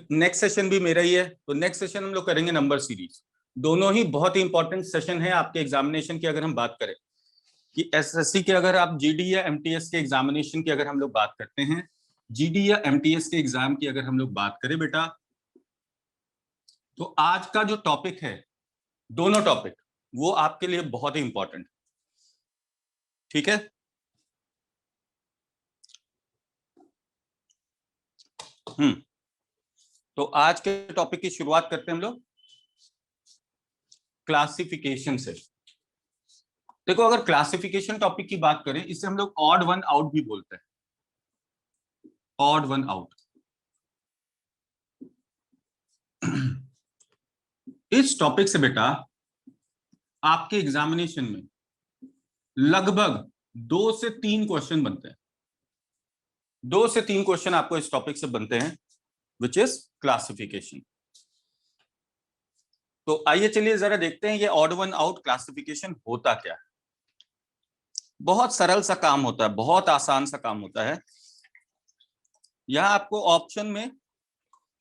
Next session भी मेरा ही है, तो नेक्स्ट सेशन हम लोग करेंगे नंबर सीरीज। दोनों ही बहुत ही इंपॉर्टेंट सेशन है आपके एग्जामिनेशन की। अगर हम बात करें कि एसएससी के, अगर आप जीडी या एमटीएस के एग्जामिनेशन की अगर हम लोग बात करते हैं, जीडी या एमटीएस के एग्जाम की अगर हम लोग बात करें बेटा, तो आज का जो टॉपिक है, दोनों टॉपिक वो आपके लिए बहुत ही इंपॉर्टेंट, ठीक है। तो आज के टॉपिक की शुरुआत करते हैं हम लोग क्लासिफिकेशन से। देखो, अगर क्लासिफिकेशन टॉपिक की बात करें, इसे हम लोग ऑड वन आउट भी बोलते हैं, ऑड वन आउट। इस टॉपिक से बेटा आपके एग्जामिनेशन में लगभग 2 से 3 क्वेश्चन बनते हैं। 2 से 3 क्वेश्चन आपको इस टॉपिक से बनते हैं, विच इज क्लासिफिकेशन। तो आइए चलिए जरा देखते हैं ये ऑड वन आउट क्लासिफिकेशन होता क्या है। बहुत सरल सा काम होता है, बहुत आसान सा काम होता है। यहां आपको ऑप्शन में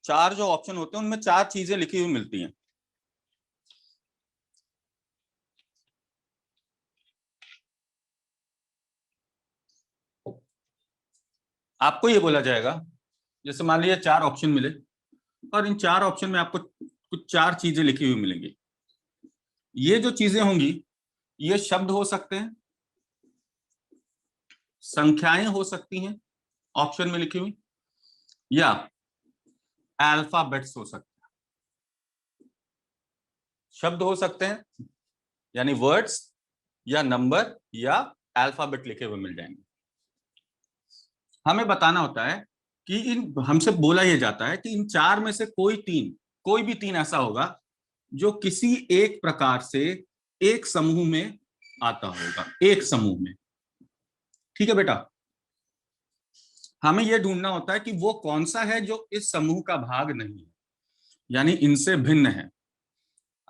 4 जो ऑप्शन होते हैं उनमें 4 चीजें लिखी हुई मिलती हैं। आपको ये बोला जाएगा, जैसे मान लीजिए 4 ऑप्शन मिले और इन 4 ऑप्शन में आपको कुछ 4 चीजें लिखी हुई मिलेंगी। ये जो चीजें होंगी ये शब्द हो सकते हैं, संख्याएं हो सकती हैं ऑप्शन में लिखी हुई, या अल्फाबेट्स हो सकते हैं। शब्द हो सकते हैं यानी वर्ड्स, या नंबर, या अल्फाबेट लिखे हुए मिल जाएंगे। हमें बताना होता है कि इन, हमसे बोला यह जाता है कि इन 4 में से कोई भी 3 ऐसा होगा जो किसी एक प्रकार से एक समूह में आता होगा, एक समूह में। ठीक है बेटा, हमें यह ढूंढना होता है कि वो कौन सा है जो इस समूह का भाग नहीं है, यानी इनसे भिन्न है।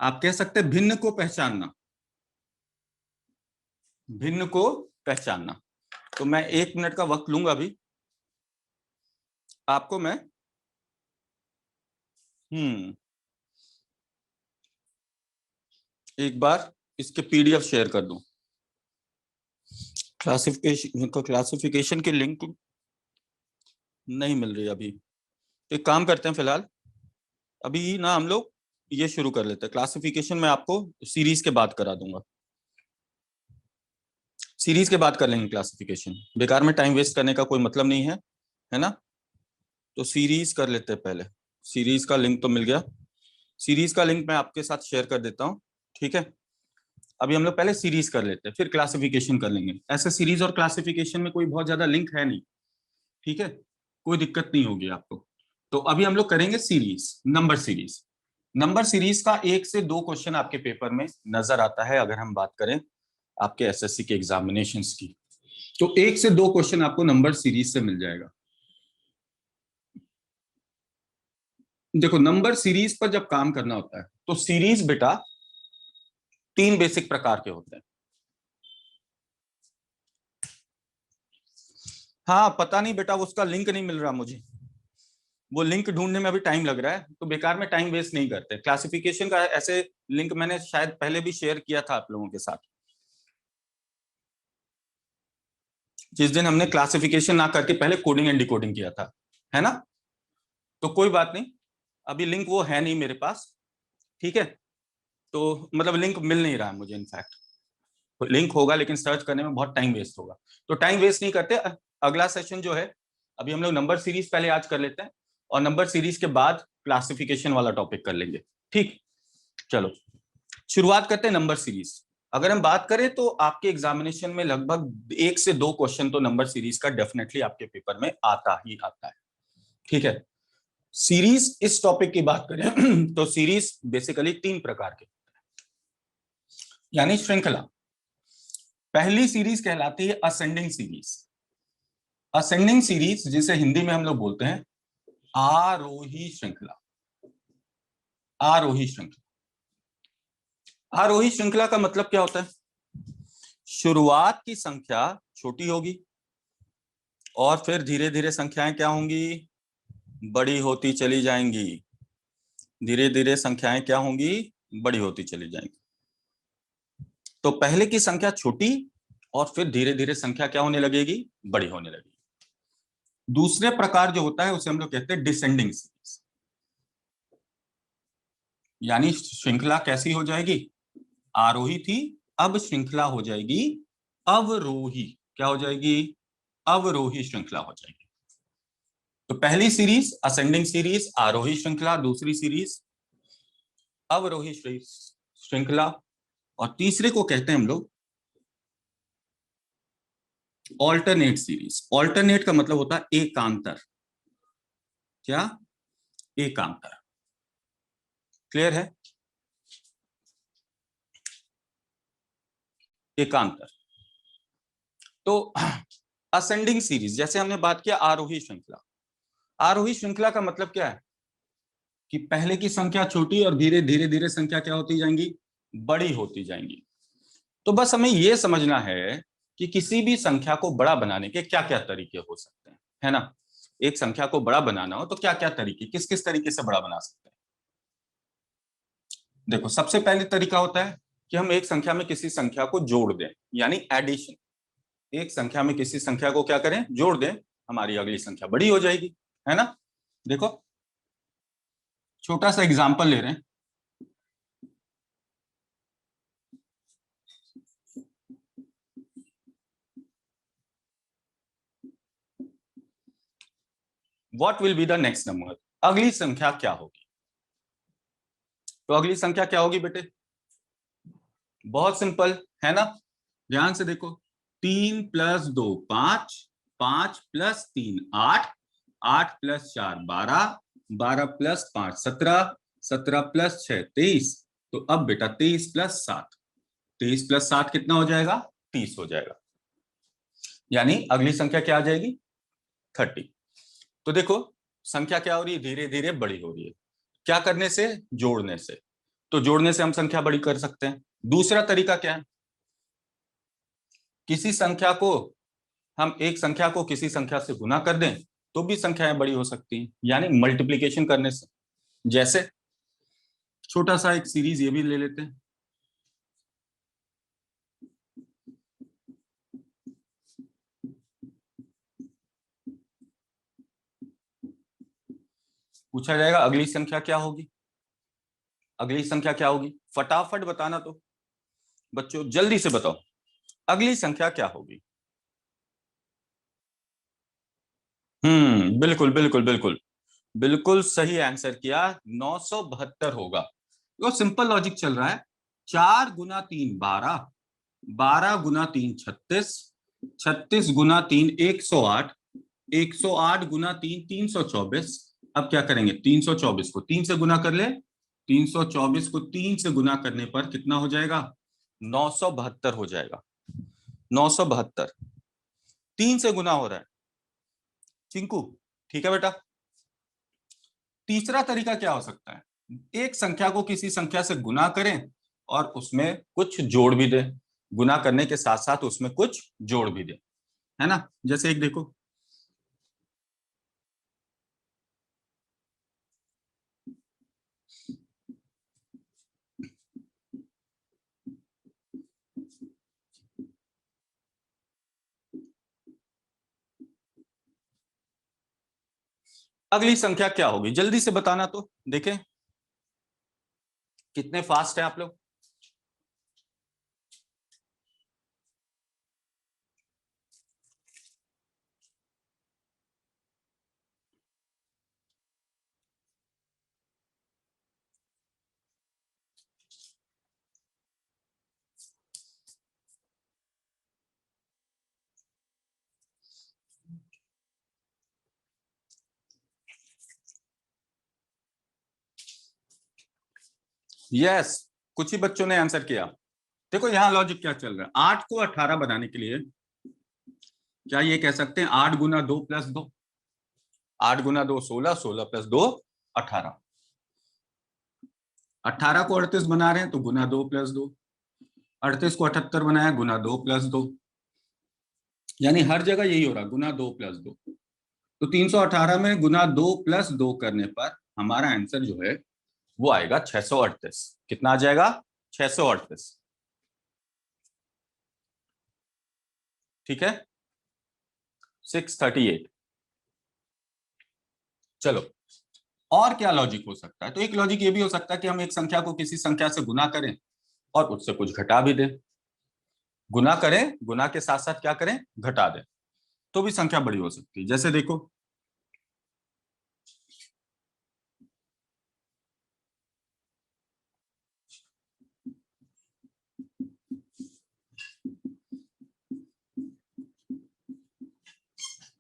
आप कह सकते हैं भिन्न को पहचानना, भिन्न को पहचानना। तो मैं 1 मिनट का वक्त लूंगा अभी, आपको मैं एक बार इसके पीडीएफ शेयर कर दूं। क्लासिफिकेशन की लिंक नहीं मिल रही अभी। एक काम करते हैं, फिलहाल अभी ना हम लोग ये शुरू कर लेते हैं। क्लासिफिकेशन में आपको सीरीज के बाद करा दूंगा, सीरीज के बाद कर लेंगे क्लासिफिकेशन। बेकार में टाइम वेस्ट करने का कोई मतलब नहीं है ना। तो सीरीज कर लेते हैं पहले। सीरीज का लिंक तो मिल गया, सीरीज का लिंक मैं आपके साथ शेयर कर देता हूँ, ठीक है। अभी हम लोग पहले सीरीज कर लेते हैं, फिर क्लासिफिकेशन कर लेंगे। ऐसे सीरीज और क्लासिफिकेशन में कोई बहुत ज्यादा लिंक है नहीं, ठीक है, कोई दिक्कत नहीं होगी आपको। तो अभी हम लोग करेंगे series, number series. Number series का 1 से 2 क्वेश्चन आपके पेपर में नजर आता है अगर हम बात करें आपके एसएससी के एग्जामिनेशंस की। तो 1 से 2 क्वेश्चन आपको नंबर सीरीज से मिल जाएगा। देखो, नंबर सीरीज पर जब काम करना होता है तो सीरीज बेटा 3 बेसिक प्रकार के होते हैं। हाँ, पता नहीं बेटा, उसका लिंक नहीं मिल रहा मुझे। वो लिंक ढूंढने में अभी टाइम लग रहा है, तो बेकार में टाइम वेस्ट नहीं करते। क्लासिफिकेशन का ऐसे लिंक मैंने शायद पहले भी शेयर किया था आप लोगों के साथ, जिस दिन हमने क्लासिफिकेशन ना करके पहले कोडिंग एंड डिकोडिंग किया था, है ना। तो कोई बात नहीं, अभी लिंक वो है नहीं मेरे पास, ठीक है। तो मतलब लिंक मिल नहीं रहा है मुझे, इनफैक्ट लिंक होगा लेकिन सर्च करने में बहुत टाइम वेस्ट होगा। तो टाइम वेस्ट नहीं करते, अगला सेशन जो है, अभी हम लोग नंबर सीरीज पहले आज कर लेते हैं और नंबर सीरीज के बाद क्लासिफिकेशन वाला टॉपिक कर लेंगे, ठीक। चलो शुरुआत करते हैं नंबर सीरीज। अगर हम बात करें तो आपके एग्जामिनेशन में लगभग 1 से 2 क्वेश्चन तो नंबर सीरीज का डेफिनेटली आपके पेपर में आता ही आता है, ठीक है। सीरीज, इस टॉपिक की बात करें तो सीरीज बेसिकली 3 प्रकार के, यानी श्रृंखला। पहली सीरीज कहलाती है असेंडिंग सीरीज। असेंडिंग सीरीज जिसे हिंदी में हम लोग बोलते हैं आरोही श्रृंखला। आरोही श्रृंखला, आरोही श्रृंखला का मतलब क्या होता है? शुरुआत की संख्या छोटी होगी और फिर धीरे धीरे संख्याएं क्या होंगी? बड़ी होती चली जाएंगी, धीरे धीरे संख्याएं क्या होंगी, बड़ी होती चली जाएंगी। तो पहले की संख्या छोटी और फिर धीरे धीरे संख्या क्या होने लगेगी, बड़ी होने लगेगी। दूसरे प्रकार जो होता है उसे हम लोग कहते हैं डिसेंडिंग सीरीज, यानी श्रृंखला कैसी हो जाएगी, आरोही थी, अब श्रृंखला हो जाएगी अवरोही। क्या हो जाएगी, अवरोही श्रृंखला हो जाएगी। तो पहली सीरीज असेंडिंग सीरीज आरोही श्रृंखला, दूसरी सीरीज अवरोही श्रृंखला, और तीसरे को कहते हैं हम लोग ऑल्टरनेट सीरीज। ऑल्टरनेट का मतलब होता है एकांतर। क्या, एकांतर। क्लियर है, एकांतर। तो असेंडिंग सीरीज, जैसे हमने बात किया आरोही श्रृंखला। आरोही श्रृंखला का मतलब क्या है कि पहले की संख्या छोटी और धीरे धीरे धीरे संख्या क्या होती जाएंगी, बड़ी होती जाएंगी। तो बस हमें यह समझना है कि किसी भी संख्या को बड़ा बनाने के क्या क्या तरीके हो सकते हैं, है ना। एक संख्या को बड़ा बनाना हो तो क्या क्या तरीके, किस किस तरीके से बड़ा बना सकते हैं। देखो, सबसे पहले तरीका होता है कि हम एक संख्या में किसी संख्या को जोड़ दें, यानी एडिशन। एक संख्या में किसी संख्या को क्या करें, जोड़ दें, हमारी अगली संख्या बड़ी हो जाएगी, है ना। देखो, छोटा सा एग्जांपल ले रहे हैं। What will be the next number, अगली संख्या क्या होगी। तो अगली संख्या क्या होगी बेटे, बहुत सिंपल है ना। ध्यान से देखो, 3 + 2 5, 5 + 3 8, 8 + 4 12, 12 + 5 17, 17 + 6 23। तो अब बेटा 23 + 7, 23 + 7 कितना हो जाएगा, 30 हो जाएगा। यानी अगली संख्या क्या आ जाएगी, 30। तो देखो, संख्या क्या हो रही है, धीरे धीरे बड़ी हो रही है। क्या करने से, जोड़ने से। तो जोड़ने से हम संख्या बड़ी कर सकते हैं। दूसरा तरीका क्या है, किसी संख्या को, हम एक संख्या को किसी संख्या से गुना कर दें तो भी संख्याएं बड़ी हो सकती हैं, यानी मल्टीप्लिकेशन करने से। जैसे छोटा सा एक सीरीज ये भी ले लेते हैं। पूछा जाएगा अगली संख्या क्या होगी, अगली संख्या क्या होगी, फटाफट बताना तो बच्चों, जल्दी से बताओ, अगली संख्या क्या होगी। बिल्कुल बिल्कुल बिल्कुल, बिल्कुल सही आंसर किया, 972 होगा। तो सिंपल लॉजिक चल रहा है, 4 × 3 12, 12 × 3 36, 36 × 3 108, 108 × 3 324। अब क्या करेंगे, 324 को 3 से गुना कर ले, 324 को 3 से गुना करने पर कितना हो जाएगा, 972 हो जाएगा। 972 3 से गुना हो रहा है चिंकू, ठीक है बेटा। तीसरा तरीका क्या हो सकता है, एक संख्या को किसी संख्या से गुना करें और उसमें कुछ जोड़ भी दें, गुना करने के साथ साथ उसमें कुछ जोड़ भी दें, है ना। जैसे एक देखो, अगली संख्या क्या होगी, जल्दी से बताना तो देखें कितने फास्ट है आप लोग। यस, कुछ ही बच्चों ने आंसर किया। देखो यहाँ लॉजिक क्या चल रहा है, 8 को 18 बनाने के लिए क्या ये कह सकते हैं 8 × 2 + 2, 8 × 2 16, 16 + 2 18। 18 को 38 बना रहे हैं तो गुना 2 + 2, 38 को 78 बनाया गुना 2 + 2, यानी हर जगह यही हो रहा, गुना 2 + 2। तो 318 में गुना 2 प्लस 2 करने पर हमारा आंसर जो है वो आएगा 638। कितना आ जाएगा? 638। ठीक है, 638। चलो, और क्या लॉजिक हो सकता है? तो एक लॉजिक ये भी हो सकता है कि हम एक संख्या को किसी संख्या से गुना करें और उससे कुछ घटा भी दें। गुना करें, गुना के साथ साथ क्या करें? घटा दें, तो भी संख्या बड़ी हो सकती है। जैसे देखो,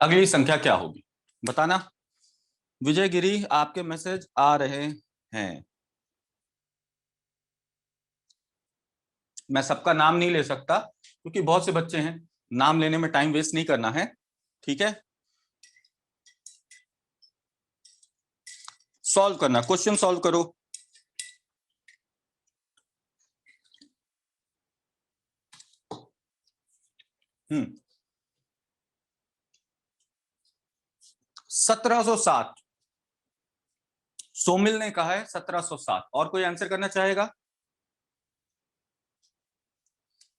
अगली संख्या क्या होगी बताना। विजय गिरी, आपके मैसेज आ रहे हैं। मैं सबका नाम नहीं ले सकता क्योंकि बहुत से बच्चे हैं, नाम लेने में टाइम वेस्ट नहीं करना है। ठीक है, सॉल्व करना, क्वेश्चन सॉल्व करो। हम्म 1707, सोमिल ने कहा है 1707। और कोई आंसर करना चाहेगा?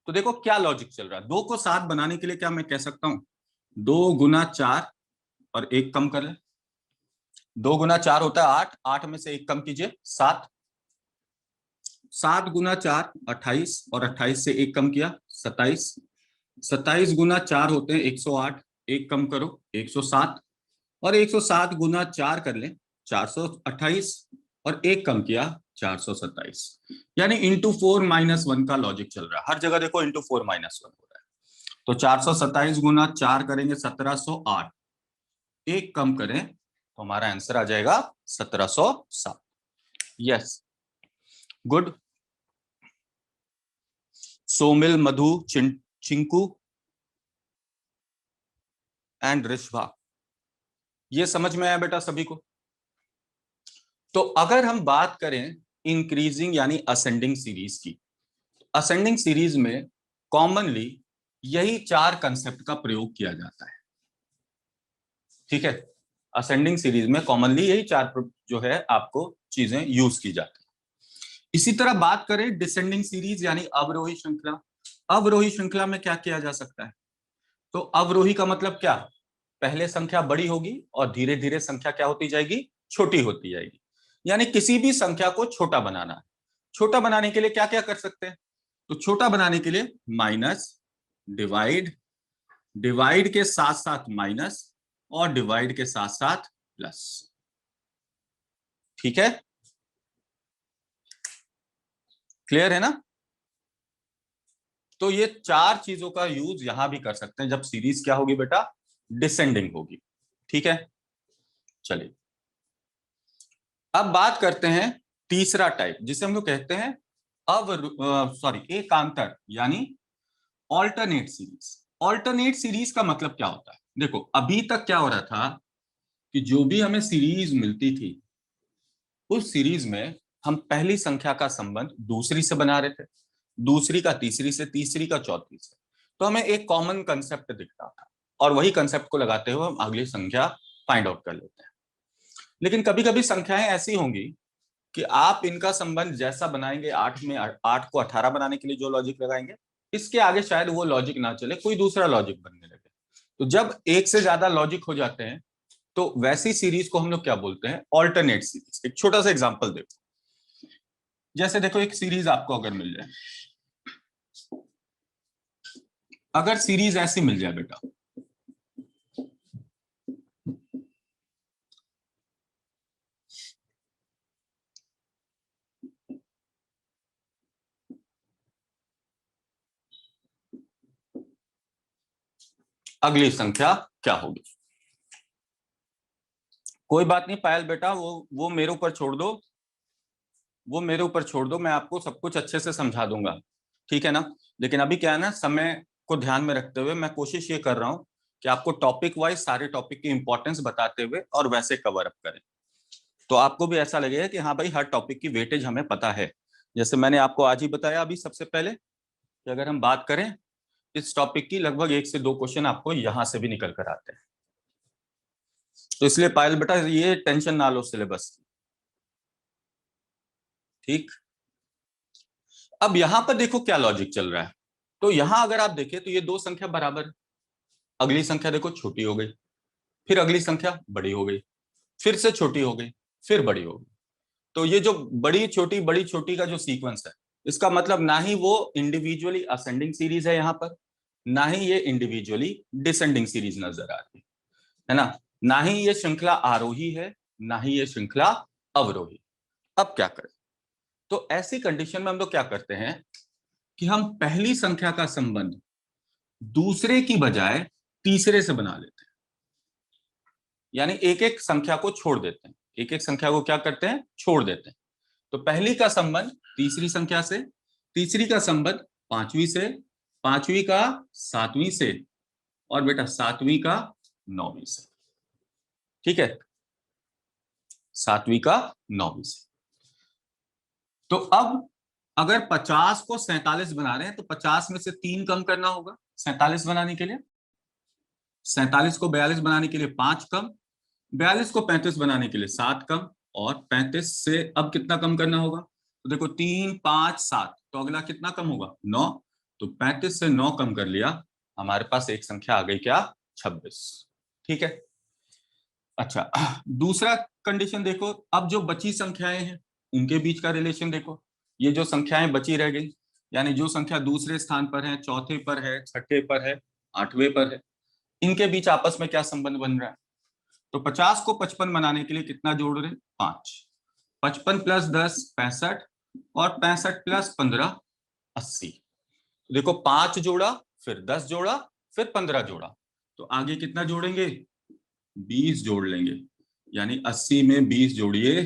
तो देखो क्या लॉजिक चल रहा है। 2 को 7 बनाने के लिए क्या मैं कह सकता हूं? 2 गुना 4 और 1 कम कर ले। 2 गुना 4 होता है 8, 8 में से 1 कम कीजिए 7। 7 गुना 4 28 और 28 से 1 कम किया 27। 27 गुना 4 होते हैं 108, 1 कम करो 107। और 107 गुना 4 कर ले 428 और 1 कम किया 427। यानी इंटू 4 - 1 का लॉजिक चल रहा है। हर जगह देखो इंटू 4 - 1 हो रहा है। तो 427 गुना 4 करेंगे 1708, 1 कम करें तो हमारा आंसर आ जाएगा 1707। Yes, good. Somil, Madhu, Chinku and Rishabha, ये समझ में आया बेटा सभी को? तो अगर हम बात करें इंक्रीजिंग यानी असेंडिंग सीरीज की, असेंडिंग सीरीज में कॉमनली यही 4 कंसेप्ट का प्रयोग किया जाता है। ठीक है, असेंडिंग सीरीज में कॉमनली यही 4 जो है आपको चीजें यूज की जाती है। इसी तरह बात करें डिसेंडिंग सीरीज यानी अवरोही श्रृंखला, अवरोही श्रृंखला में क्या किया जा सकता है? तो अवरोही का मतलब क्या? पहले संख्या बड़ी होगी और धीरे धीरे संख्या क्या होती जाएगी? छोटी होती जाएगी। यानी किसी भी संख्या को छोटा बनाना है। छोटा बनाने के लिए क्या क्या कर सकते हैं? तो छोटा बनाने के लिए माइनस, डिवाइड, डिवाइड के साथ साथ माइनस और डिवाइड के साथ साथ प्लस। ठीक है, क्लियर है ना? तो ये 4 चीजों का यूज यहां भी कर सकते हैं जब सीरीज क्या होगी बेटा? डिसेंडिंग होगी। ठीक है, चलिए अब बात करते हैं तीसरा टाइप जिसे हम लोग कहते हैं एकांतर यानी ऑल्टरनेट सीरीज। ऑल्टरनेट सीरीज का मतलब क्या होता है? देखो अभी तक क्या हो रहा था कि जो भी हमें सीरीज मिलती थी उस सीरीज में हम पहली संख्या का संबंध दूसरी से बना रहे थे, दूसरी का तीसरी से, तीसरी का चौथी से। तो हमें एक कॉमन कंसेप्ट दिख रहा था और वही कंसेप्ट को लगाते हुए हम अगली संख्या फाइंड आउट कर लेते हैं। लेकिन कभी कभी संख्याएं ऐसी होंगी कि आप इनका संबंध जैसा बनाएंगे, 8 में 8 को 18 बनाने के लिए जो लॉजिक लगाएंगे, इसके आगे शायद वो लॉजिक ना चले, कोई दूसरा लॉजिक बनने लगे। तो जब एक से ज्यादा लॉजिक हो जाते हैं तो वैसी सीरीज को हम लोग क्या बोलते हैं? Alternate series. एक छोटा सा एग्जांपल देखो, जैसे देखो एक सीरीज आपको अगर मिल जाए, अगर सीरीज ऐसी मिल जाए बेटा, अगली संख्या क्या होगी? कोई बात नहीं पायल बेटा, वो मेरे ऊपर छोड़ दो, वो मेरे ऊपर छोड़ दो, मैं आपको सब कुछ अच्छे से समझा दूंगा। ठीक है ना? लेकिन अभी क्या है ना, समय को ध्यान में रखते हुए मैं कोशिश ये कर रहा हूं कि आपको टॉपिक वाइज सारे टॉपिक की इंपॉर्टेंस बताते हुए और वैसे कवर अप करें, तो आपको भी ऐसा लगेगा कि हाँ भाई हर टॉपिक की वेटेज हमें पता है। जैसे मैंने आपको आज ही बताया अभी सबसे पहले कि अगर हम बात करें इस टॉपिक की, लगभग 1 से 2 क्वेश्चन आपको यहां से भी निकल कर आते हैं। तो इसलिए पायल बेटा ये टेंशन ना लो सिलेबस की, ठीक। अब यहां पर देखो क्या लॉजिक चल रहा है। तो यहां अगर आप देखें तो ये दो संख्या बराबर है, अगली संख्या देखो छोटी हो गई, फिर अगली संख्या बड़ी हो गई, फिर से छोटी हो गई, फिर बड़ी हो गई। तो ये जो बड़ी छोटी का जो सीक्वेंस है, इसका मतलब ना ही वो इंडिविजुअली असेंडिंग सीरीज है यहां पर, ना ही ये इंडिविजुअली डिसेंडिंग सीरीज नजर आ रही है ना, ना ही ये श्रृंखला आरोही है, ना ही ये श्रृंखला अवरोही। अब क्या करें? तो ऐसी कंडीशन में हम लोग क्या करते हैं कि हम पहली संख्या का संबंध दूसरे की बजाय तीसरे से बना लेते हैं, यानी एक एक संख्या को छोड़ देते हैं, एक एक संख्या को क्या करते हैं, छोड़ देते हैं। तो पहली का संबंध तीसरी संख्या से, तीसरी का संबंध पांचवी से, पांचवी का सातवीं से, और बेटा सातवीं का नौवीं से, ठीक है, सातवीं का नौवीं से। तो अब अगर 50 को 47 बना रहे हैं तो 50 में से 3 कम करना होगा 47 बनाने के लिए, 47 को 42 बनाने के लिए 5 कम, 42 को 35 बनाने के लिए 7 कम, और 35 से अब कितना कम करना होगा, तो देखो 3 5 7, तो अगला कितना कम होगा 9, तो 35 से 9 कम कर लिया, हमारे पास एक संख्या आ गई क्या, 26, ठीक है। अच्छा, दूसरा कंडीशन देखो, अब जो बची संख्याएं हैं उनके बीच का रिलेशन देखो, ये जो संख्याएं बची रह गई, यानी जो संख्या दूसरे स्थान पर है, चौथे पर है, छठे पर है, आठवें पर है, इनके बीच आपस में क्या संबंध बन रहा है। तो 50 को 55 बनाने के लिए कितना जोड़ रहे हैं, 5, 55 प्लस 10 65, और 65 प्लस 15 80। देखो 5 जोड़ा, फिर 10 जोड़ा, फिर 15 जोड़ा, तो आगे कितना जोड़ेंगे, 20 जोड़ लेंगे, यानी 80 में 20 जोड़िए,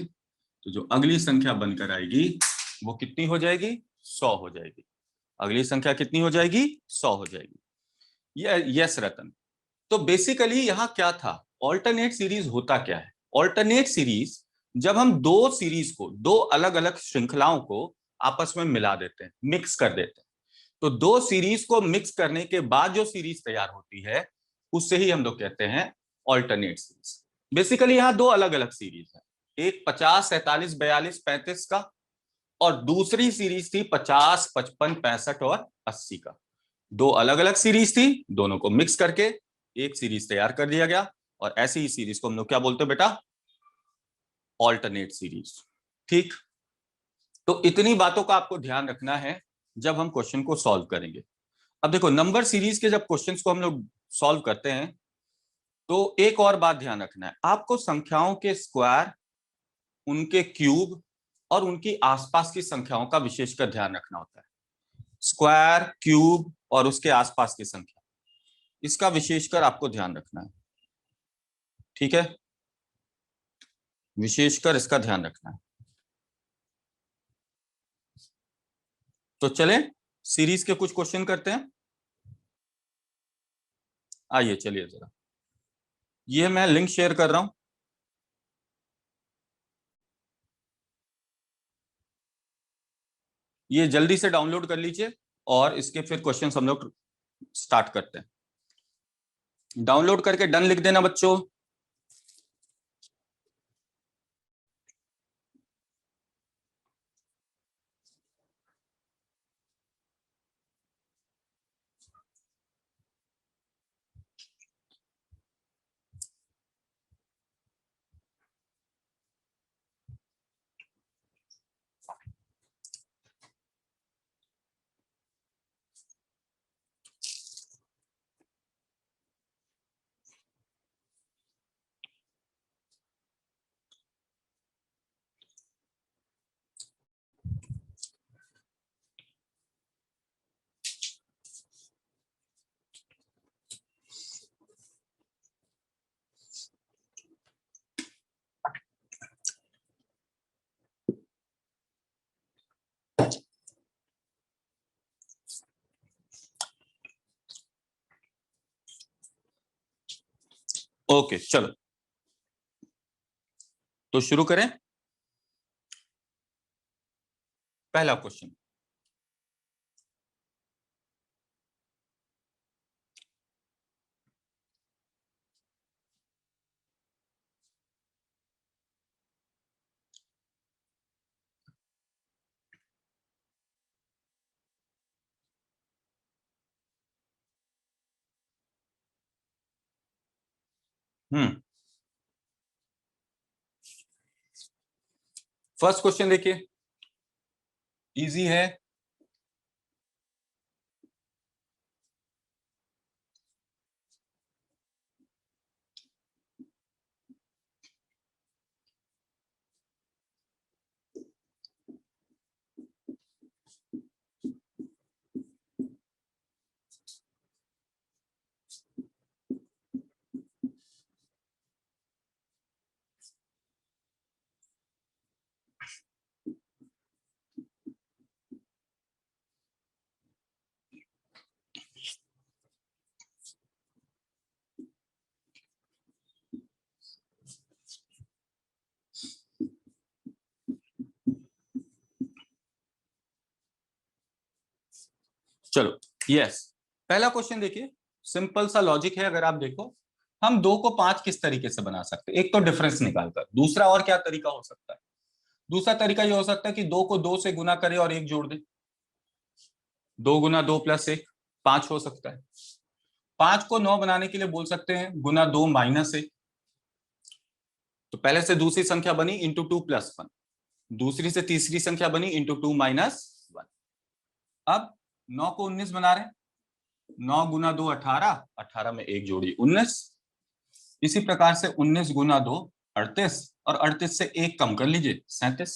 तो जो अगली संख्या बनकर आएगी वो कितनी हो जाएगी, 100 हो जाएगी। अगली संख्या कितनी हो जाएगी, 100 हो जाएगी। ये यस रतन। तो बेसिकली यहां क्या था, ऑल्टरनेट सीरीज होता क्या है, ऑल्टरनेट सीरीज जब हम दो सीरीज को, दो अलग अलग श्रृंखलाओं को आपस में मिला देते हैं, मिक्स कर देते हैं, तो दो सीरीज को मिक्स करने के बाद जो सीरीज तैयार होती है उससे ही हम लोग कहते हैं ऑल्टरनेट सीरीज। बेसिकली यहां दो अलग अलग सीरीज है, एक 50 47 42 35 का, और दूसरी सीरीज थी 50 55 65 और 80 का। दो अलग अलग सीरीज थी, दोनों को मिक्स करके एक सीरीज तैयार कर दिया गया, और ऐसी ही सीरीज को हम लोग क्या बोलते हैं बेटा, ऑल्टरनेट सीरीज, ठीक। तो इतनी बातों का आपको ध्यान रखना है जब हम क्वेश्चन को सॉल्व करेंगे। अब देखो नंबर सीरीज के जब क्वेश्चंस को हम लोग सॉल्व करते हैं तो एक और बात ध्यान रखना है, आपको संख्याओं के स्क्वायर, उनके क्यूब और उनकी आसपास की संख्याओं का विशेषकर ध्यान रखना होता है। स्क्वायर, क्यूब और उसके आसपास की संख्या, इसका विशेषकर आपको ध्यान रखना है, ठीक है, विशेषकर इसका ध्यान रखना है। तो चलें सीरीज के कुछ क्वेश्चन करते हैं। आइए चलिए जरा, ये मैं लिंक शेयर कर रहा हूं, ये जल्दी से डाउनलोड कर लीजिए, और इसके फिर क्वेश्चन हम लोग स्टार्ट करते हैं। डाउनलोड करके डन लिख देना बच्चों। ओके चलो, तो शुरू करें। पहला क्वेश्चन, फर्स्ट क्वेश्चन देखिए, इजी है। चलो यस, पहला क्वेश्चन देखिए, सिंपल सा लॉजिक है। अगर आप देखो, हम 2 को 5 किस तरीके से बना सकते हैं? एक तो डिफरेंस निकालकर, दूसरा और क्या तरीका हो सकता है? दूसरा तरीका ये हो सकता है कि 2 को 2 से गुना करे और 1 जोड़ दे। 2 गुना 2 प्लस 1, 5 हो सकता है। 5 को 9 बनाने के लिए बोल सकते हैं गुना 2 माइनस 1। तो पहले से दूसरी संख्या बनी इंटू 2 प्लस 1, दूसरी से तीसरी संख्या बनी इंटू 2 माइनस 1। अब 9 को 19 बना रहे हैं, 9 गुना 2 18, 18 में 1 जोड़ी 19। इसी प्रकार से 19 गुना 2 38, और 38 से 1 कम कर लीजिए 37।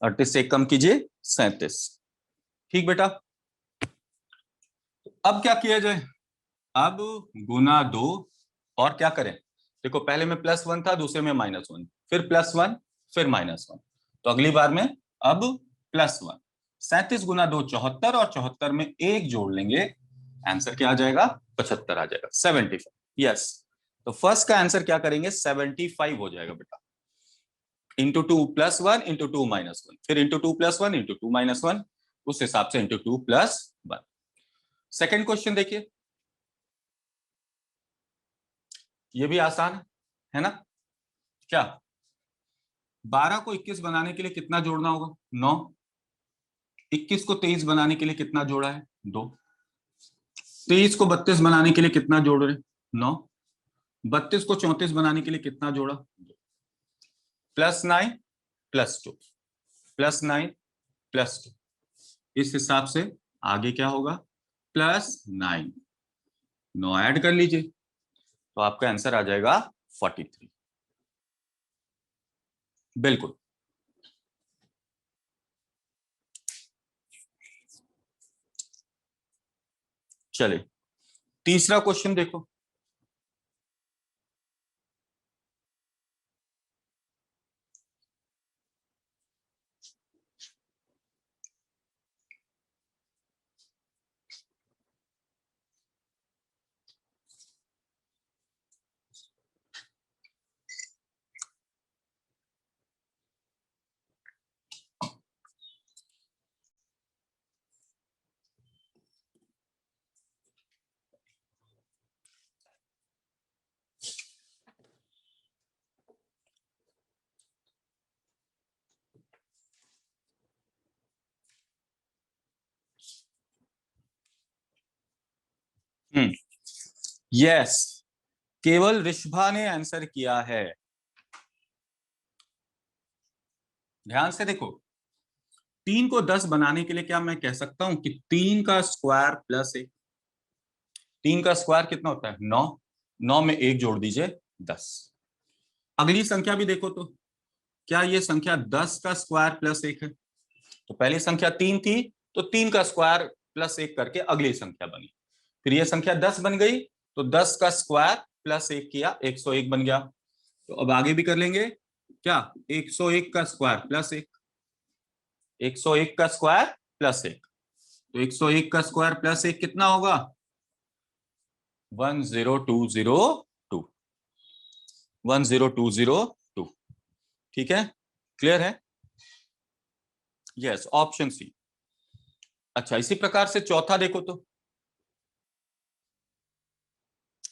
38 से 1 कम कीजिए 37। ठीक बेटा, अब क्या किया जाए? अब गुना 2 और क्या करें? देखो पहले में +1 था, दूसरे में -1, फिर +1, फिर -1। तो अगली बार में अब +1। 37 गुना 2 74, और 74 में 1 जोड़ लेंगे, आंसर क्या आ जाएगा? 75 आ जाएगा, 75। यस, तो फर्स्ट का आंसर क्या करेंगे? 75 हो जाएगा बेटा। इंटू 2 + 1 इंटू 2 -1, फिर इंटू 2 + 1 इंटू 2 -1, उस हिसाब से इंटू 2 + 1। सेकेंड क्वेश्चन देखिए, ये भी आसान है ना? क्या 12 को 21 बनाने के लिए कितना जोड़ना होगा? 9। 21 को 23 बनाने के लिए कितना जोड़ा है? 2। 23 को 32 बनाने के लिए कितना जोड़ रहे? 9। 32 को 34 बनाने के लिए कितना जोड़ा? +9 +2, +9 +2। इस हिसाब से आगे क्या होगा? +9, 9 ऐड कर लीजिए, तो आपका आंसर आ जाएगा 43। बिल्कुल। चलिए तीसरा क्वेश्चन देखो। यस, केवल ऋषभा ने आंसर किया है। ध्यान से देखो, 3 को 10 बनाने के लिए क्या मैं कह सकता हूं कि 3 का स्क्वायर +1। 3 का स्क्वायर कितना होता है? 9। 9 में 1 जोड़ दीजिए 10। अगली संख्या भी देखो, तो क्या ये संख्या 10 का स्क्वायर +1 है? तो पहली संख्या 3 थी, तो 3 का स्क्वायर +1 करके अगली संख्या बनी। फिर ये संख्या 10 बन गई, तो 10 का स्क्वायर +1 किया, 101 बन गया। तो अब आगे भी कर लेंगे क्या? 101 का स्क्वायर +1, 101 का स्क्वायर +1, तो 101 का स्क्वायर +1 कितना होगा? 10202। 10202। ठीक है, क्लियर है? Yes, option C. अच्छा, इसी प्रकार से चौथा देखो, तो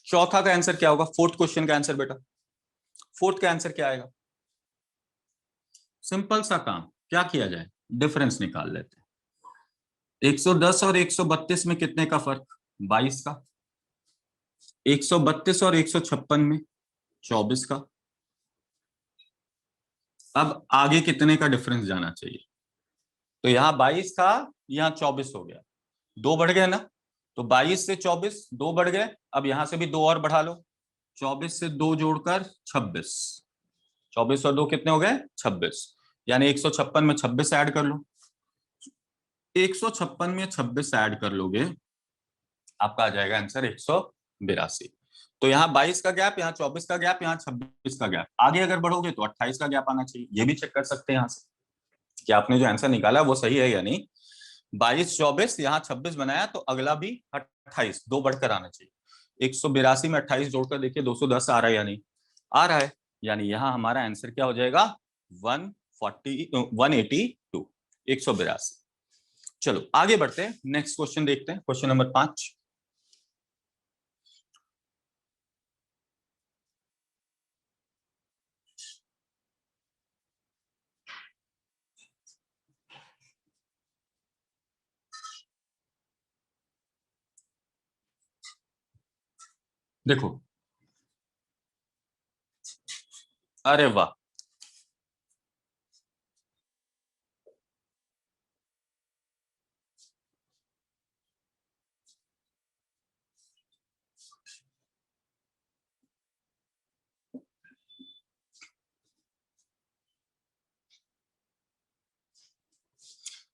चौथा का आंसर क्या होगा? फोर्थ क्वेश्चन का आंसर बेटा, फोर्थ का आंसर क्या आएगा? सिंपल सा काम, क्या किया जाए? डिफरेंस निकाल लेते हैं। 110 और 132 में कितने का फर्क? 22 का। 132 और 156 में 24 का। अब आगे कितने का डिफरेंस जाना चाहिए? तो यहाँ 22 था, यहाँ 24 हो गया, दो बढ़ गए ना। तो 22 से 24 दो बढ़ गए, अब यहां से भी दो और बढ़ा लो, 24 से दो जोड़कर 26, 24 और दो कितने हो गए? 26। यानी 156 में 26 ऐड कर लो, 156 में 26 ऐड कर लोगे, आपका आ जाएगा आंसर 182। तो यहाँ 22 का गैप, यहाँ 24 का गैप, यहाँ 26 का गैप। आगे अगर बढ़ोगे तो 28 का गैप आना चाहिए। ये भी चेक कर सकते हैं यहाँ से कि आपने जो आंसर निकाला वो सही है या नहीं। 22 24, यहाँ 26 बनाया, तो अगला भी 28, दो बढ़कर आना चाहिए। 182 में 28 जोड़कर देखिए 210 आ रहा है या नहीं? आ रहा है। यानी यहाँ हमारा आंसर क्या हो जाएगा? 182, 182। चलो आगे बढ़ते हैं, नेक्स्ट क्वेश्चन देखते हैं, क्वेश्चन नंबर 5। देखो, अरे वाह,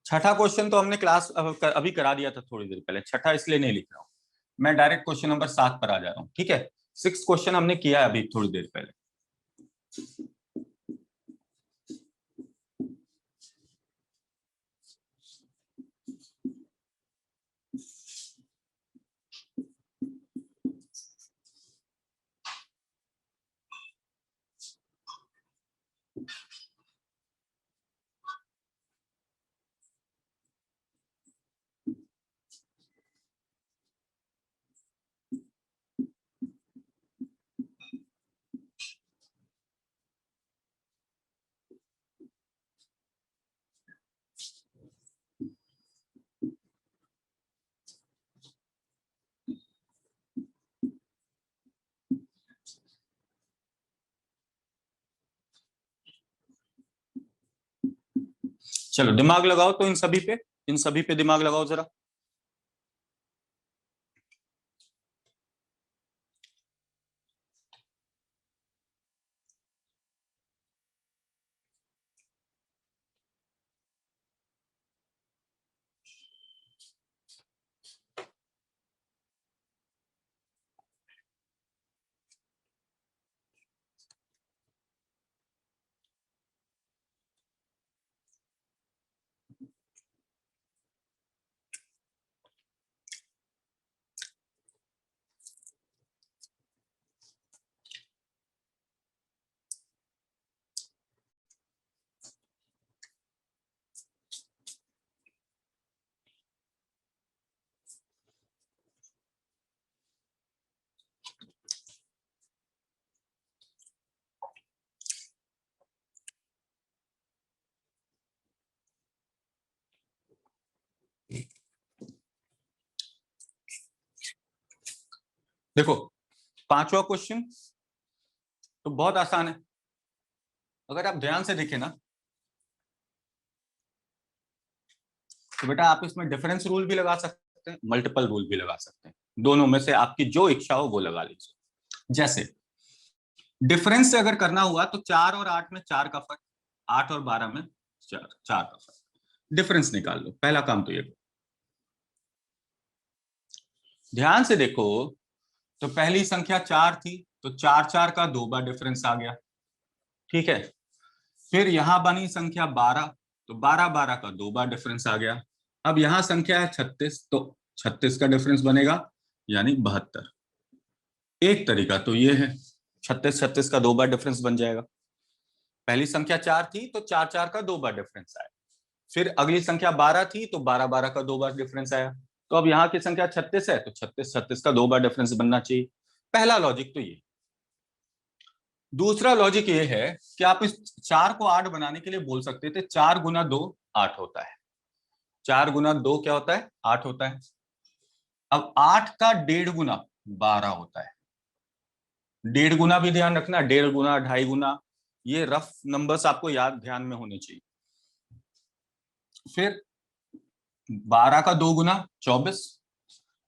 छठा क्वेश्चन तो हमने क्लास अभी करा दिया था थोड़ी देर पहले, छठा इसलिए नहीं लिख रहा हूं मैं, डायरेक्ट क्वेश्चन नंबर 7 पर आ जा रहा हूँ। ठीक है, 6 क्वेश्चन हमने किया है अभी थोड़ी देर पहले। चलो दिमाग लगाओ तो इन सभी पे दिमाग लगाओ जरा। देखो, पांचवा क्वेश्चन तो बहुत आसान है, अगर आप ध्यान से देखें ना, तो बेटा आप इसमें डिफरेंस रूल भी लगा सकते हैं, मल्टीपल रूल भी लगा सकते हैं, दोनों में से आपकी जो इच्छा हो वो लगा लीजिए। जैसे डिफरेंस से अगर करना हुआ तो 4 और 8 में 4 का फर्क, 8 और 12 में 4 का फर्क, डिफरेंस निकाल लो। पहला काम तो ये करो। ध्यान से देखो, तो पहली संख्या 4 थी, तो 4 4 का 2 बार डिफरेंस आ गया। ठीक है, फिर यहां बनी संख्या 12, तो 12 12 का 2 बार डिफरेंस आ गया। अब यहां संख्या है 36, तो 36 का डिफरेंस बनेगा, यानी 72। एक तरीका तो ये है, 36 36 का 2 बार डिफरेंस बन जाएगा। पहली संख्या 4 थी तो 4 4 का 2 बार डिफरेंस आया, फिर अगली संख्या 12 थी तो 12 12 का 2 बार डिफरेंस आया। तो अब यहाँ की संख्या 36 है, तो 36 36 का 2 बार डिफरेंस बनना चाहिए। पहला लॉजिक तो ये। दूसरा लॉजिक ये है कि आप इस 4 को 8 बनाने के लिए बोल सकते थे 4 गुना 2 8 होता है। 4 गुना 2 क्या होता है? 8 होता है। अब 8 का 1.5 गुना 12 होता है। डेढ़ गुना भी ध्यान रखना, डेढ़ गुना, ढाई गुना, ये रफ नंबर्स आपको याद ध्यान में होने चाहिए। फिर 12 का 2 गुना 24,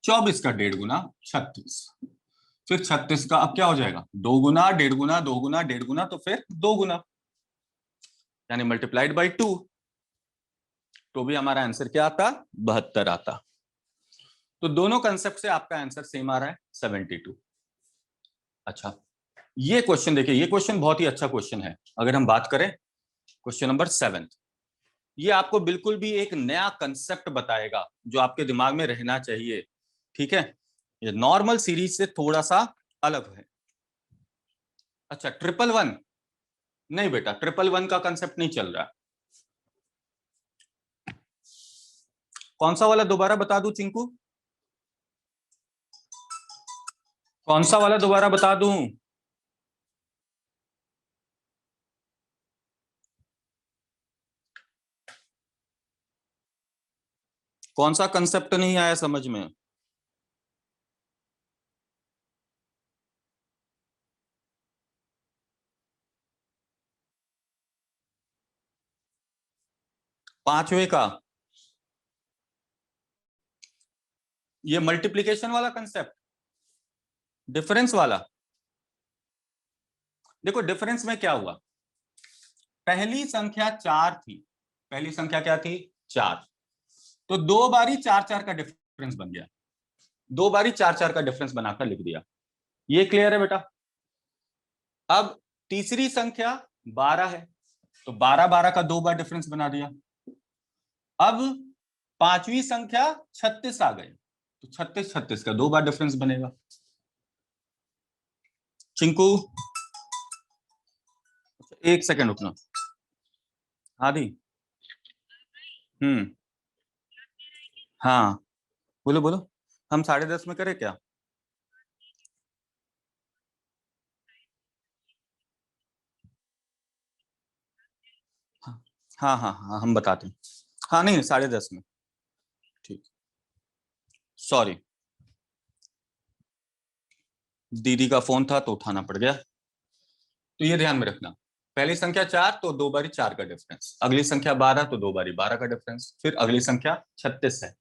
24 का डेढ़ गुना 36, फिर 36 का अब क्या हो जाएगा 2 गुना, डेढ़ गुना, 2 गुना, डेढ़ गुना, तो फिर 2 गुना, यानी मल्टीप्लाइड बाई 2, तो भी हमारा आंसर क्या आता, 72 आता। तो दोनों कंसेप्ट से आपका आंसर सेम आ रहा है 72। अच्छा, ये क्वेश्चन देखिए, ये क्वेश्चन बहुत ही अच्छा क्वेश्चन है। अगर हम बात करें क्वेश्चन नंबर 7, ये आपको बिल्कुल भी एक नया कंसेप्ट बताएगा जो आपके दिमाग में रहना चाहिए, ठीक है। ये नॉर्मल सीरीज से थोड़ा सा अलग है। अच्छा, 111 नहीं बेटा, 111 का कंसेप्ट नहीं चल रहा। कौन सा वाला दोबारा बता दूं चिंकू, कौन सा वाला दोबारा बता दूं? कौन सा कंसेप्ट नहीं आया समझ में? पांचवे का, ये मल्टीप्लिकेशन वाला कंसेप्ट, डिफरेंस वाला। देखो डिफरेंस में क्या हुआ, पहली संख्या 4 थी, पहली संख्या क्या थी 4, तो 2 बारी 4 4 का डिफरेंस बन गया, 2 बारी 4 4 का डिफरेंस बनाकर लिख दिया। ये क्लियर है बेटा? अब तीसरी संख्या 12 है, तो 12 12 का 2 बार डिफरेंस बना दिया। अब पांचवी संख्या 36 आ गई, तो 36 36 का 2 बार डिफरेंस बनेगा। चिंकू एक सेकंड रुकना। हाँ दी। हाँ बोलो बोलो, हम 10:30 में करें क्या? हाँ हाँ हाँ हाँ, हम बताते हैं। हाँ नहीं 10:30 में, ठीक। सॉरी, दीदी का फोन था तो उठाना पड़ गया। तो ये ध्यान में रखना, पहली संख्या 4 तो 2 बारी 4 का डिफरेंस, अगली संख्या 12 तो 2 बारी 12 का डिफरेंस, फिर अगली संख्या 36 है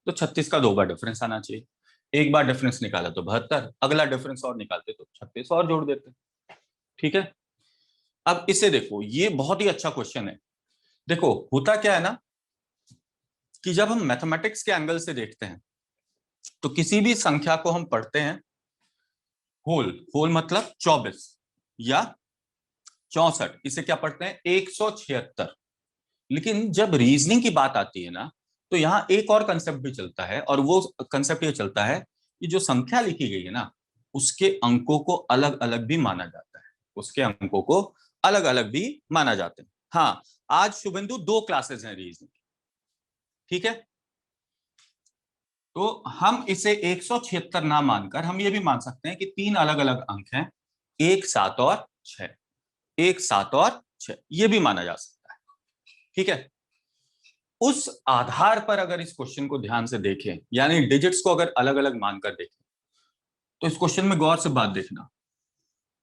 तो 36 का 2 बार डिफरेंस आना चाहिए। एक बार डिफरेंस निकाला तो 72, अगला डिफरेंस और निकालते तो 36 और जोड़ देते, ठीक है। अब इसे देखो, ये बहुत ही अच्छा क्वेश्चन है। देखो होता क्या है ना, कि जब हम मैथमेटिक्स के एंगल से देखते हैं तो किसी भी संख्या को हम पढ़ते हैं होल, होल मतलब 24 या 64, इसे क्या पढ़ते हैं 176। लेकिन जब रीजनिंग की बात आती है ना, तो यहाँ एक और कंसेप्ट भी चलता है, और वो कंसेप्ट ये चलता है कि जो संख्या लिखी गई है ना, उसके अंकों को अलग अलग भी माना जाता है, उसके अंकों को अलग अलग भी माना जाते हैं। हाँ, आज शुभेंदु 2 क्लासेस हैं रीजनिंग, ठीक है। तो हम इसे 176 ना मानकर हम ये भी मान सकते हैं कि 3 अलग अलग अंक हैं, 1 7 और 6, 1 7 और 6, ये भी माना जा सकता है, ठीक है। उस आधार पर अगर इस क्वेश्चन को ध्यान से देखें, यानी डिजिट्स को अगर अलग अलग मानकर देखें, तो इस क्वेश्चन में गौर से बात देखना,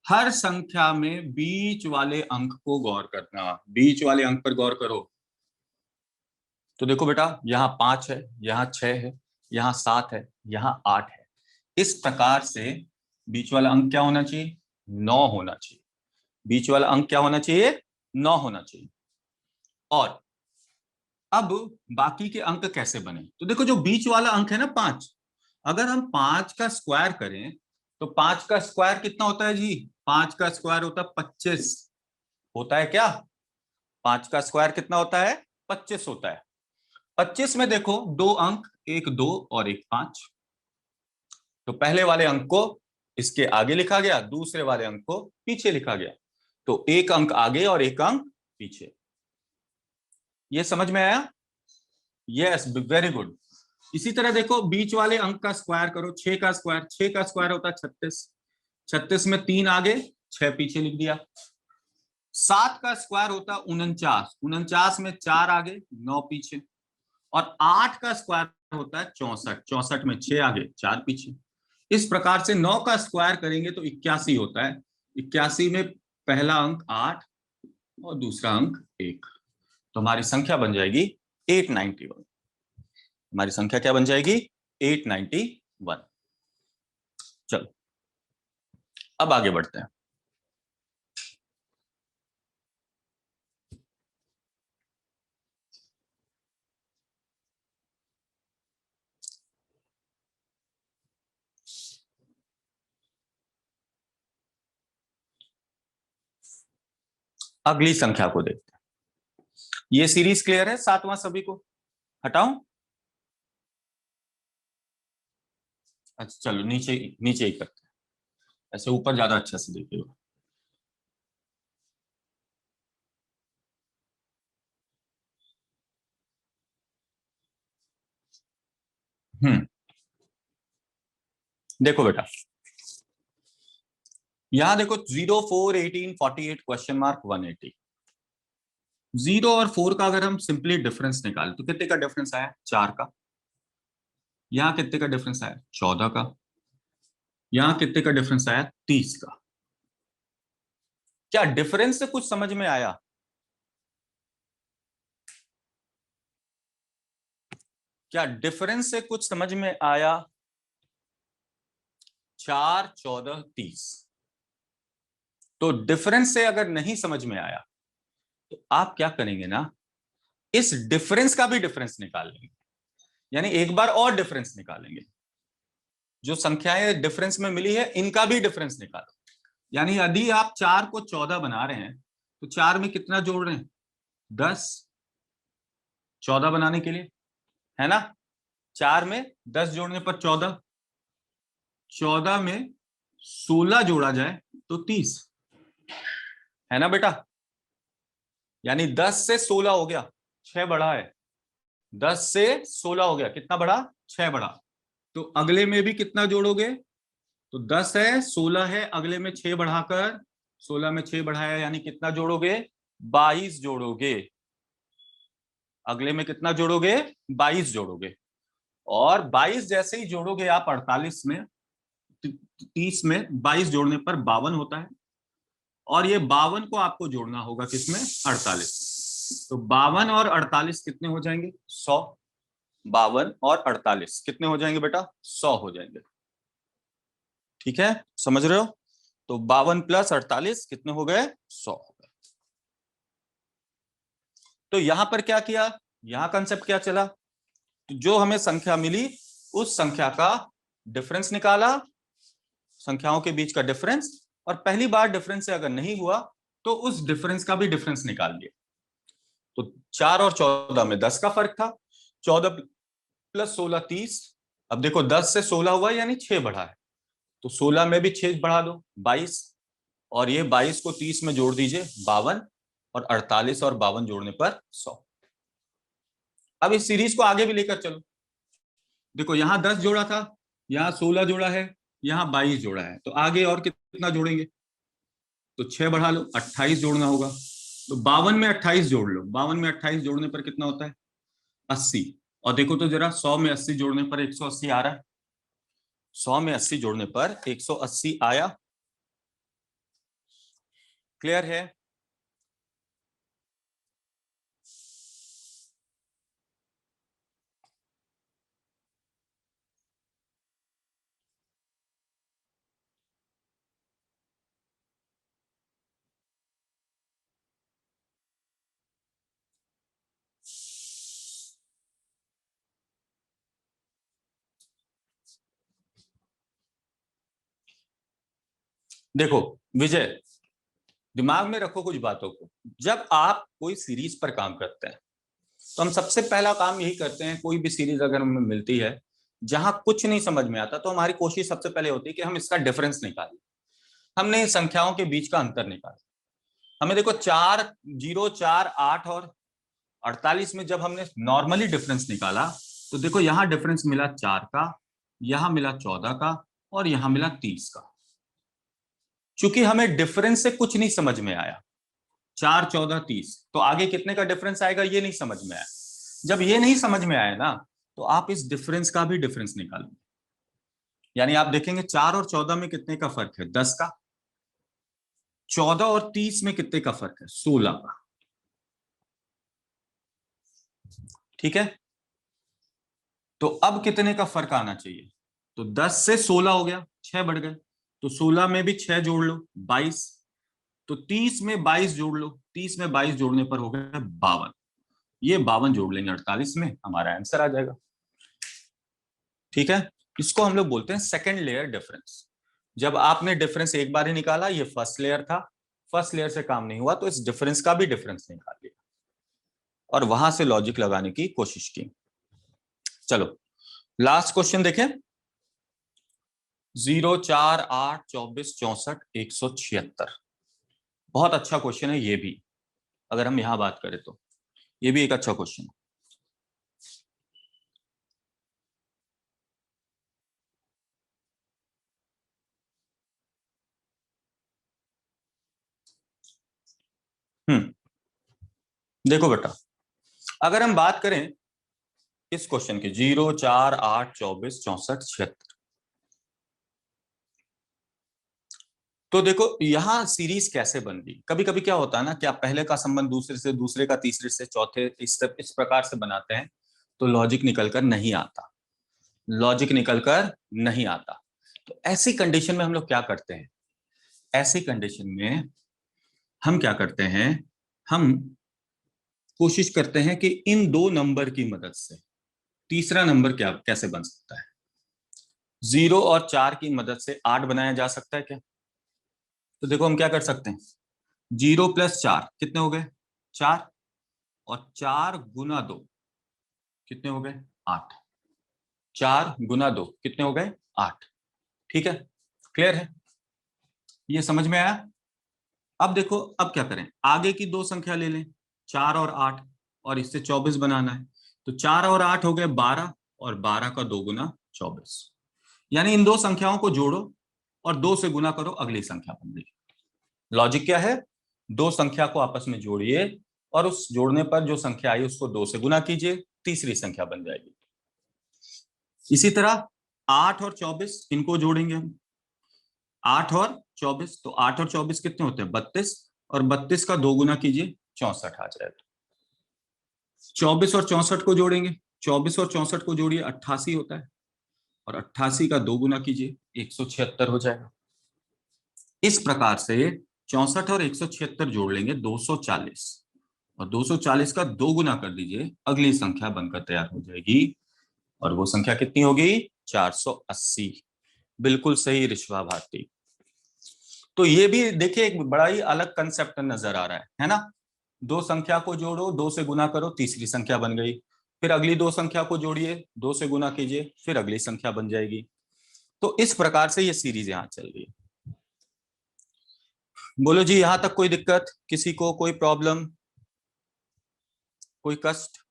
हर संख्या में बीच वाले अंक को गौर करना, बीच वाले अंक पर गौर करो। तो देखो बेटा, यहाँ 5 है, यहाँ 6 है, यहाँ 7 है, यहाँ 8 है। इस प्रकार से बीच वाला अंक क्या होना चाहिए 9 होना चाहिए, बीच वाला अंक क्या होना चाहिए 9 होना चाहिए। और अब बाकी के अंक कैसे बने, तो देखो जो बीच वाला अंक है ना 5, अगर हम 5 का स्क्वायर करें तो 5 का स्क्वायर कितना होता है जी, 5 का स्क्वायर होता है 25, होता है क्या, 5 का स्क्वायर कितना होता है 25 होता है। 25 में देखो 2 अंक, एक 2 और एक 5, तो पहले वाले अंक को इसके आगे लिखा गया, दूसरे वाले अंक को पीछे लिखा गया, तो एक अंक आगे और एक अंक पीछे। ये समझ में आया? Yes, very good. इसी तरह देखो बीच वाले अंक का स्क्वायर करो, 6 का स्क्वायर, 6 का स्क्वायर होता है 36, 36 में 3 आगे 6 पीछे लिख दिया। 7 का स्क्वायर होता है 49, 49 में 4 आगे 9 पीछे। और 8 का स्क्वायर होता है 64, 64 में 6 आगे 4 पीछे। इस प्रकार से 9 का स्क्वायर करेंगे तो 81 होता है। 81 में पहला अंक 8 और दूसरा अंक 1, तो हमारी संख्या बन जाएगी 891। हमारी संख्या क्या बन जाएगी? 891। चलो अब आगे बढ़ते हैं। अगली संख्या को देखते हैं। ये सीरीज क्लियर है? 7वां सभी को हटाऊं? अच्छा चलो नीचे नीचे ही करते हैं, ऐसे ऊपर ज्यादा अच्छा से देखिएगा। देखो बेटा, यहां देखो 0 4 18 48 क्वेश्चन मार्क 180। 0 और 4 का अगर हम सिंपली डिफरेंस निकालें तो कितने का डिफरेंस आया? 4 का। यहां कितने का डिफरेंस आया? 14 का। यहां कितने का डिफरेंस आया? 30 का। क्या डिफरेंस से कुछ समझ में आया? क्या डिफरेंस से कुछ समझ में आया? 4 14 30। तो डिफरेंस से अगर नहीं समझ में आया तो आप क्या करेंगे ना, इस डिफरेंस का भी डिफरेंस निकाल लेंगे, यानी एक बार और डिफरेंस निकालेंगे। जो संख्याएं डिफरेंस में मिली है इनका भी डिफरेंस निकालो। यानी यदि आप 4 को 14 बना रहे हैं तो 4 में कितना जोड़ रहे हैं? 10। 14 बनाने के लिए, है ना? 4 में 10 जोड़ने पर 14। 14 में 16 जोड़ा जाए तो 30, है ना बेटा? यानी 10 से 16 हो गया, 6 बढ़ा है। 10 से 16 हो गया, कितना बढ़ा? 6 बढ़ा। तो अगले में भी कितना जोड़ोगे? तो 10 है, 16 है, अगले में 6 बढ़ाकर, 16 में 6 बढ़ाया यानी कितना जोड़ोगे? 22 जोड़ोगे। अगले में कितना जोड़ोगे? 22 जोड़ोगे। और 22 जैसे ही जोड़ोगे आप 48 में, 30 में 22 जोड़ने पर 52 होता है। और ये 52 को आपको जोड़ना होगा किसमें? 48। तो 52 और 48 कितने हो जाएंगे? 100। 52 और 48 कितने हो जाएंगे बेटा? 100 हो जाएंगे। ठीक है, समझ रहे हो? तो 52 प्लस 48 कितने हो गए? 100 हो गए। तो यहां पर क्या किया? यहां कंसेप्ट क्या चला? तो जो हमें संख्या मिली उस संख्या का डिफरेंस निकाला, संख्याओं के बीच का डिफरेंस, और पहली बार डिफरेंस से अगर नहीं हुआ तो उस डिफरेंस का भी डिफरेंस निकाल लिया। तो 4 और 14 में 10 का फर्क था। 14 प्लस 16 30। अब देखो 10 से 16 हुआ यानी 6 बढ़ा है, तो 16 में भी 6 बढ़ा दो, 22। और ये 22 को 30 में जोड़ दीजिए, 52। और 48 और 52 जोड़ने पर 100। अब इस सीरीज को आगे भी लेकर चलो। देखो यहां 10 जोड़ा था, यहां 16 जोड़ा है, यहां 22 जोड़ा है, तो आगे और कितना जोड़ेंगे? तो 6 बढ़ा लो, 28 जोड़ना होगा। तो 52 में 28 जोड़ लो, 52 में 28 जोड़ने पर कितना होता है? 80। और देखो तो जरा, 100 में 80 जोड़ने पर 180 आ रहा है। 100 में 80 जोड़ने पर 180 आया। क्लियर है? देखो विजय, दिमाग में रखो कुछ बातों को। जब आप कोई सीरीज पर काम करते हैं तो हम सबसे पहला काम यही करते हैं, कोई भी सीरीज अगर हमें मिलती है जहां कुछ नहीं समझ में आता तो हमारी कोशिश सबसे पहले होती है कि हम इसका डिफरेंस निकालें। हमने संख्याओं के बीच का अंतर निकाला। हमें देखो 4 0 4 8 और 48 में जब हमने नॉर्मली डिफरेंस निकाला तो देखो यहां डिफरेंस मिला 4 का, यहां मिला 14 का, और यहां मिला 30 का। चूंकि हमें डिफरेंस से कुछ नहीं समझ में आया, 4 14 30, तो आगे कितने का डिफरेंस आएगा ये नहीं समझ में आया। जब ये नहीं समझ में आया ना, तो आप इस डिफरेंस का भी डिफरेंस निकालेंगे। यानी आप देखेंगे 4 और 14 में कितने का फर्क है? 10 का। 14 और 30 में कितने का फर्क है? 16 का। ठीक है, तो अब कितने का फर्क आना चाहिए? तो 10 से 16 हो गया, 6 बढ़ गए। तो 16 में भी 6 जोड़ लो, 22। तो 30 में 22 जोड़ लो, 30 में 22 जोड़ने पर हो गया 52। ये 52 जोड़ लेंगे 48 में, हमारा आंसर आ जाएगा। ठीक है, इसको हम लोग बोलते हैं सेकेंड लेयर डिफरेंस। जब आपने डिफरेंस एक बार ही निकाला, ये फर्स्ट लेयर था, फर्स्ट लेयर से काम नहीं हुआ तो इस डिफरेंस का भी डिफरेंस निकाल लिया और वहां से लॉजिक लगाने की कोशिश की। चलो लास्ट क्वेश्चन देखें। 0, 4, 8, 24, 64, 176। बहुत अच्छा क्वेश्चन है ये भी। अगर हम यहां बात करें तो ये भी एक अच्छा क्वेश्चन है। देखो बेटा, अगर हम बात करें इस क्वेश्चन की 0, 4, 8, 24, 64, 76, तो देखो यहां सीरीज कैसे बन गई। कभी कभी क्या होता है ना कि आप पहले का संबंध दूसरे से, दूसरे का तीसरे से, चौथे इस प्रकार से बनाते हैं तो लॉजिक निकलकर नहीं आता, लॉजिक निकलकर नहीं आता। तो ऐसी कंडीशन में हम लोग क्या करते हैं? ऐसी कंडीशन में हम क्या करते हैं? हम कोशिश करते हैं कि इन दो नंबर की मदद से तीसरा नंबर क्या कैसे बन सकता है। 0 और 4 की मदद से 8 बनाया जा सकता है क्या? तो देखो हम क्या कर सकते हैं, 0 + 4 कितने हो गए? 4। और 4 × 2 कितने हो गए? 8। 4 × 2 कितने हो गए? 8। ठीक है, क्लियर है, ये समझ में आया? अब देखो, अब क्या करें, आगे की दो संख्या ले लें, 4 और 8, और इससे 24 बनाना है। तो 4 और 8 हो गए 12, और 12 का 2 गुना 24। यानी इन दो संख्याओं को जोड़ो और 2 से गुना करो, अगली संख्या बन गई। लॉजिक क्या है? दो संख्या को आपस में जोड़िए और उस जोड़ने पर जो संख्या आई उसको 2 से गुना कीजिए, तीसरी संख्या बन जाएगी। इसी तरह 8 और 24 इनको जोड़ेंगे हम। 8 और 24, तो 8 और 24 कितने होते हैं? 32, और 32 का 2 गुना कीजिए, 64 आ जाएगा। 24 और 64 को जोड़ेंगे, 24 और 64 को जोड़िए, 88 होता है, और 88 का 2 गुना कीजिए, 176 हो जाएगा। इस प्रकार से 64 और 176 जोड़ लेंगे, 240, और 240 का 2 गुना कर दीजिए, अगली संख्या बनकर तैयार हो जाएगी। और वो संख्या कितनी होगी? 480। बिल्कुल सही ऋषभा भारती। तो ये भी देखिए एक बड़ा ही अलग कंसेप्ट नजर आ रहा है ना? दो संख्या को जोड़ो, 2 से गुना करो, तीसरी संख्या बन गई। फिर अगली दो संख्या को जोड़िए, 2 से गुना कीजिए, फिर अगली संख्या बन जाएगी। तो इस प्रकार से ये सीरीज यहाँ चल रही है। बोलो जी, यहां तक कोई दिक्कत किसी को, कोई प्रॉब्लम, कोई कष्ट?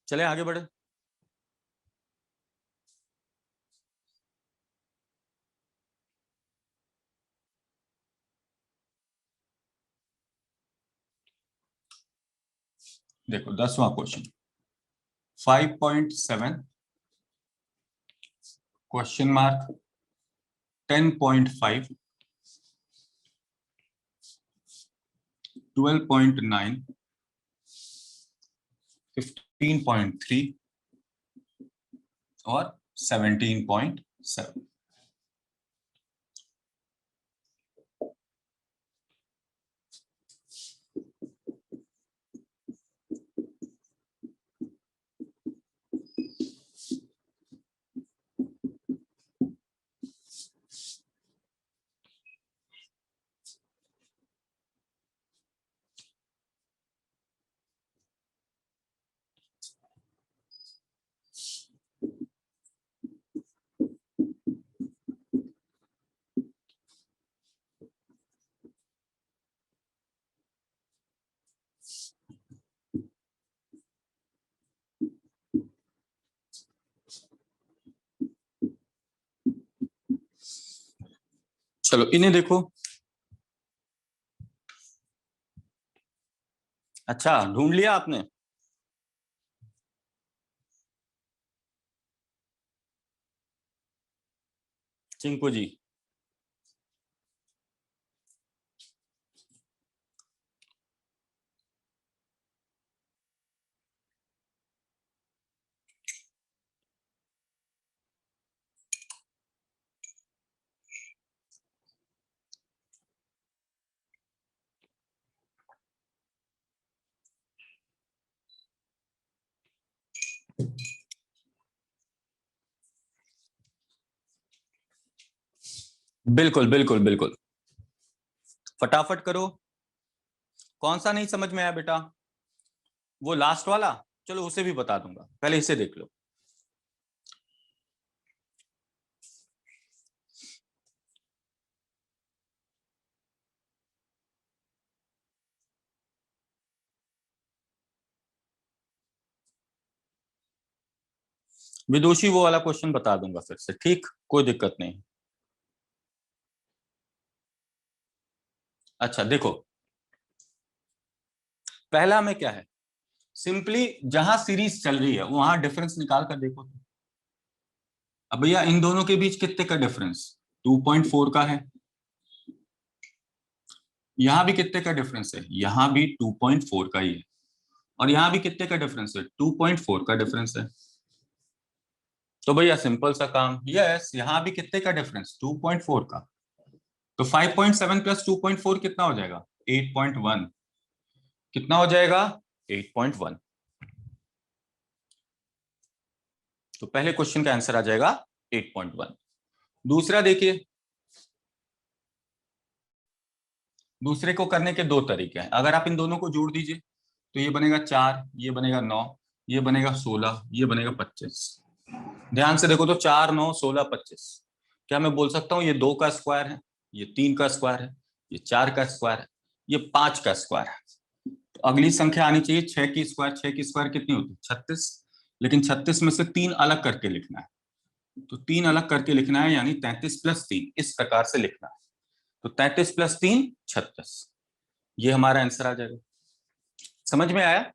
चले आगे बढ़े। देखो 10वां क्वेश्चन, 5.7 क्वेश्चन मार्क, 10.5, 12.9, 15.3 और 17.7। चलो इन्हें देखो। अच्छा, ढूंढ लिया आपने? चिंकू जी। बिल्कुल बिल्कुल बिल्कुल, फटाफट करो। कौन सा नहीं समझ में आया बेटा? वो लास्ट वाला, चलो उसे भी बता दूंगा, पहले इसे देख लो। विदुषी वो वाला क्वेश्चन बता दूंगा फिर से, ठीक, कोई दिक्कत नहीं। अच्छा देखो, पहला में क्या है, सिंपली जहां सीरीज चल रही है वहां डिफरेंस निकाल कर देखो। अब भैया इन दोनों के बीच कितने का डिफरेंस? 2.4 का है। यहां भी कितने का डिफरेंस है? यहां भी 2.4 का ही है। और यहां भी कितने का डिफरेंस है? 2.4 का डिफरेंस है। तो भैया सिंपल सा काम, यस, यहां भी कितने का डिफरेंस? 2.4 का। तो 5.7 प्लस 2.4 कितना हो जाएगा? 8.1। कितना हो जाएगा? 8.1। तो पहले क्वेश्चन का आंसर आ जाएगा 8.1। दूसरा देखिए, दूसरे को करने के दो तरीके हैं। अगर आप इन दोनों को जोड़ दीजिए तो ये बनेगा 4, ये बनेगा 9, ये बनेगा 16, ये बनेगा 25। ध्यान से देखो तो 4, 9, 16, 25। क्या मैं बोल सकता हूँ ये 2 का स्क्वायर है, ये 3 का स्क्वायर है, ये 4 का स्क्वायर है, ये 5 का स्क्वायर है? तो अगली संख्या आनी चाहिए 6 की स्क्वायर। 6 की स्क्वायर कितनी होती है? 36। लेकिन 36 में से 3 अलग करके लिखना है। तो 3 अलग करके लिखना है, यानी 33 प्लस 3 इस प्रकार से लिखना है। तो 33 प्लस 3 36, ये हमारा आंसर आ जाएगा। समझ में आया?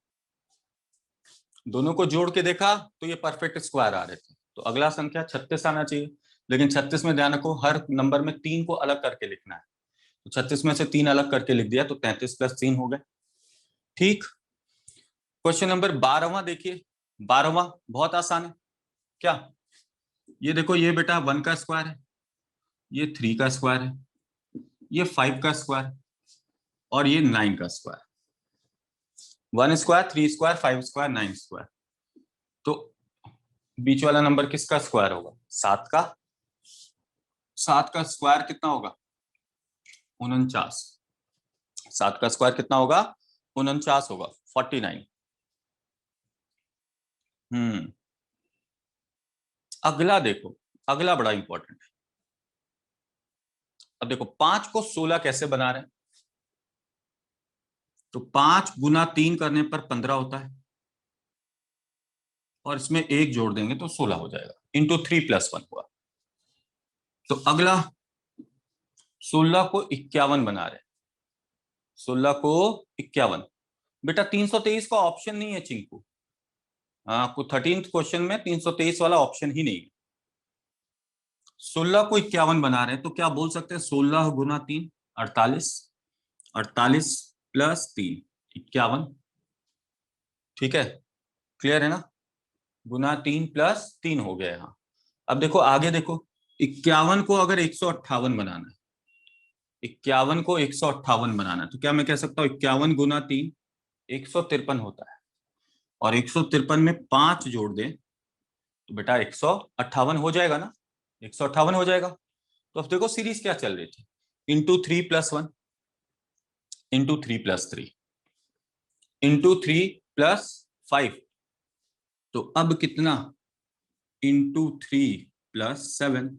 दोनों को जोड़ के देखा तो ये परफेक्ट स्क्वायर आ रहे थे। तो अगला संख्या 36 आना चाहिए। लेकिन 36 में ध्यान रखो, हर नंबर में 3 को अलग करके लिखना है। तो 36 में से 3 अलग करके लिख दिया तो 33 प्लस 3 हो गए। ठीक। क्वेश्चन नंबर 12वां देखिए। 12वां बहुत आसान है। क्या? ये देखो, ये बेटा 1 का स्क्वायर है, ये 3 का स्क्वायर है, ये 5 का स्क्वायर और ये 9 का square. 1 square, 3 square, 5 square, 9 square. तो बीच वाला नंबर किसका स्क्वायर होगा? 7 का। 7 का स्क्वायर कितना होगा? 49। 7 का स्क्वायर कितना होगा? 49 होगा, 49। अगला देखो, अगला बड़ा इंपॉर्टेंट है। अब देखो 5 को 16 कैसे बना रहे हैं? तो 5 गुना 3 करने पर 15 होता है, और इसमें 1 जोड़ देंगे तो 16 हो जाएगा, इंटू 3 प्लस 1 हुआ। तो अगला 16 को 51 बना रहे हैं। 16 को 51। बेटा 323 का ऑप्शन नहीं है चिंकू। हाँ, 13th क्वेश्चन में 323 वाला ऑप्शन ही नहीं है। 16 को 51 बना रहे हैं तो क्या बोल सकते हैं? 16 गुना 3 48, 48 प्लस 3 51। ठीक है, क्लियर है ना? गुना 3 प्लस 3 हो गया यहाँ। अब देखो आगे देखो, 51 को अगर 158 बनाना है, 51 को 158 बनाना है, तो क्या मैं कह सकता हूँ 51 गुना 3 153 होता है। और 153 में 5 जोड़ दें तो बेटा 158 हो जाएगा ना? 158 हो जाएगा। तो अब देखो सीरीज क्या चल रही थी, into 3 plus 1, into 3 plus 3, into 3 plus 5। तो अब कितना? Into 3 plus 7।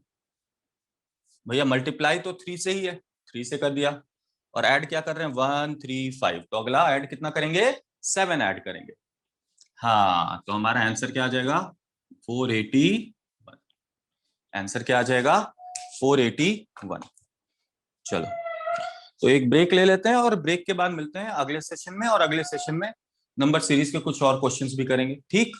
भैया मल्टीप्लाई तो 3 से ही है, 3 से कर दिया। और ऐड क्या कर रहे हैं? 1 3 5। तो अगला ऐड कितना करेंगे? 7 ऐड करेंगे। हाँ, तो हमारा आंसर क्या आ जाएगा? 481। आंसर क्या आ जाएगा? 481। चलो, तो एक ब्रेक ले लेते हैं और ब्रेक के बाद मिलते हैं अगले सेशन में। और अगले सेशन में नंबर सीरीज के कुछ और क्वेश्चंस भी करेंगे, ठीक?